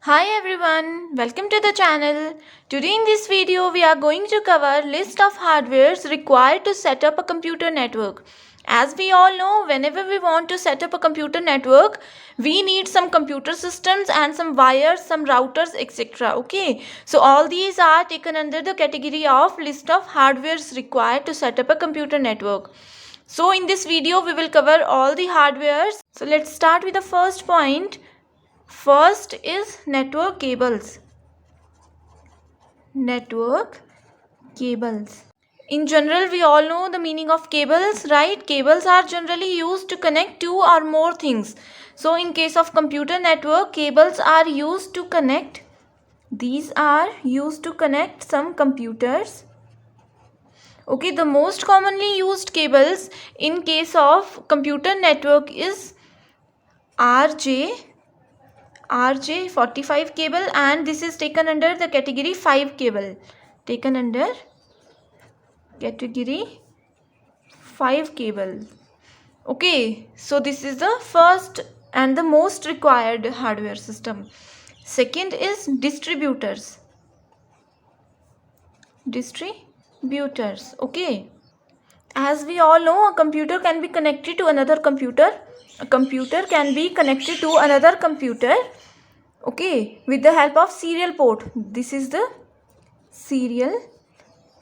Hi everyone, welcome to the channel. Today in this video we are going to cover list of hardwares required to set up a computer network. As we all know, whenever we want to set up a computer network, we need some computer systems and some wires, some routers, etc. Okay, so all these are taken under the category of list of hardwares required to set up a computer network. So in this video we will cover all the hardwares. So let's start with the first point. First is network cables. Network cables. In general, we all know the meaning of cables, right? Cables are generally used to connect two or more things. So in case of computer network, cables are used to connect. These are used to connect some computers. Okay, the most commonly used cables in case of computer network is RJ45 cable, and this is taken under the category 5 cable. Taken under category 5 cable. Okay, so this is the first and the most required hardware system. Second is distributors. Distributors. Okay. As we all know, a computer can be connected to another computer. A computer can be connected to another computer. Okay, with the help of serial port. This is the serial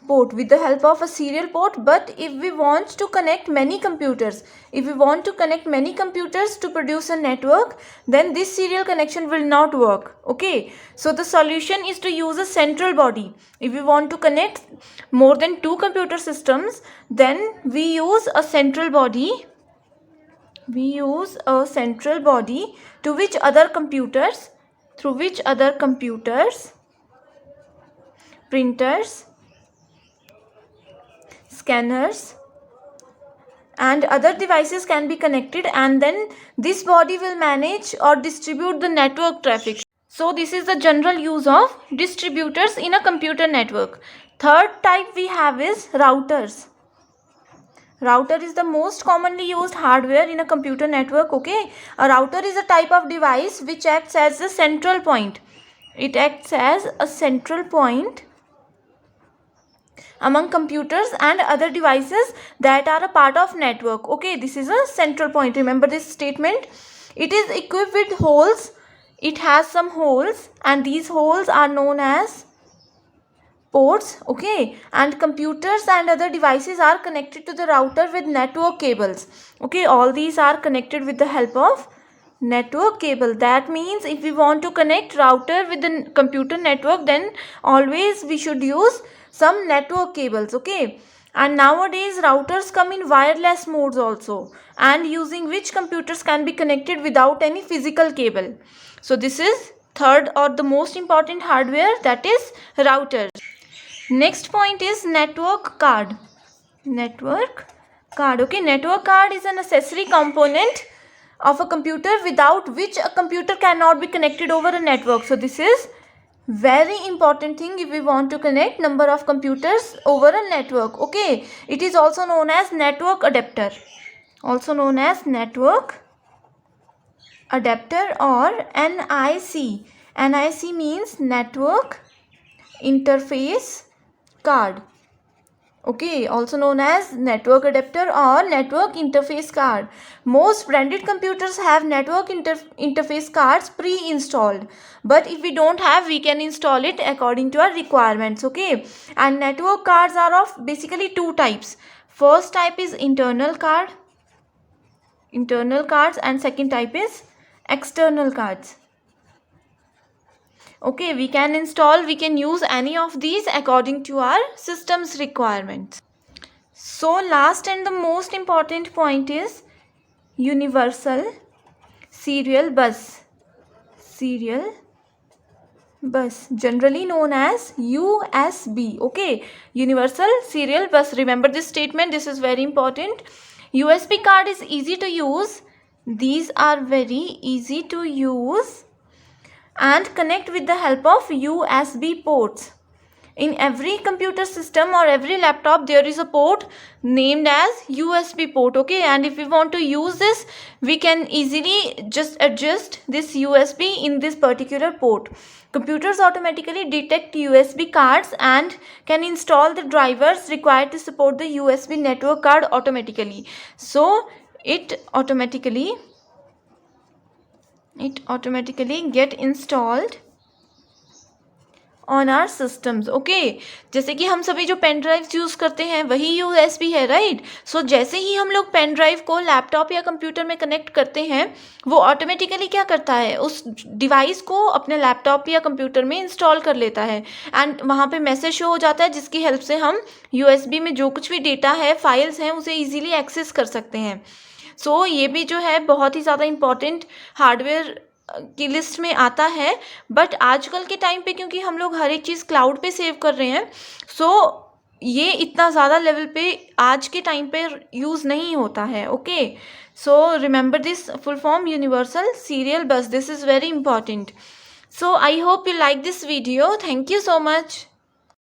port, with the help of a serial port. But if we want to connect many computers, to produce a network, then this serial connection will not work. Okay, so the solution is to use a central body. If we want to connect more than two computer systems, then we use a central body. To which other computers, printers, scanners and other devices can be connected, and then this body will manage or distribute the network traffic. So this is the general use of distributors in a computer network. Third type we have is routers. Router is the most commonly used hardware in a computer network. Okay, a router is a type of device which acts as a central point. It acts as a central point among computers and other devices that are a part of network. Okay, this is a central point. Remember this statement. It is equipped with holes. It has some holes, and these holes are known as ports. Okay, and computers and other devices are connected to the router with network cables. Okay, all these are connected with the help of network cable. That means if we want to connect router with the computer network, then always we should use some network cables. Okay, and nowadays routers come in wireless modes also, and using which computers can be connected without any physical cable. So this is third or the most important hardware, that is routers. Next point is network card. Network card. Okay, network card is a necessary component of a computer without which a computer cannot be connected over a network. So this is very important thing if we want to connect number of computers over a network. Okay, it is also known as network adapter. Also known as network adapter or NIC. NIC means network interface card. Okay, also known as network adapter or network interface card. Most branded computers have network interface cards pre-installed, but if we don't have, we can install it according to our requirements. Okay, and network cards are of basically two types. First type is internal cards, and second type is external cards. Okay, we can use any of these according to our system's requirements. So last and the most important point is universal serial bus. Serial bus, generally known as USB. Okay, universal serial bus. Remember this statement, this is very important. USB card is easy to use. These are very easy to use and connect with the help of USB ports. In every computer system or every laptop there is a port named as USB port, okay, and if we want to use this we can easily just adjust this USB in this particular port. Computers automatically detect USB cards and can install the drivers required to support the USB network card automatically. So it automatically get installed on our systems, okay. जैसे कि हम सभी जो pen drives use करते हैं वही USB है, right. सो जैसे ही हम लोग पेन ड्राइव को लैपटॉप या कंप्यूटर में कनेक्ट करते हैं वो ऑटोमेटिकली क्या करता है, उस डिवाइस को अपने लैपटॉप या कंप्यूटर में इंस्टॉल कर लेता है एंड वहाँ पे मैसेज शो हो जाता है जिसकी हेल्प से हम यूएसबी में जो कुछ भी डेटा है, फाइल्स हैं, उसे ईजिली एक्सेस कर सकते हैं। सो ये भी जो है बहुत ही ज़्यादा इम्पॉर्टेंट हार्डवेयर की लिस्ट में आता है। बट आजकल के टाइम पे क्योंकि हम लोग हर एक चीज़ क्लाउड पे सेव कर रहे हैं, सो ये इतना ज़्यादा लेवल पे आज के टाइम पे यूज़ नहीं होता है, okay. So remember this full form universal serial बस, this is very important. So I hope you like this video, thank you so much.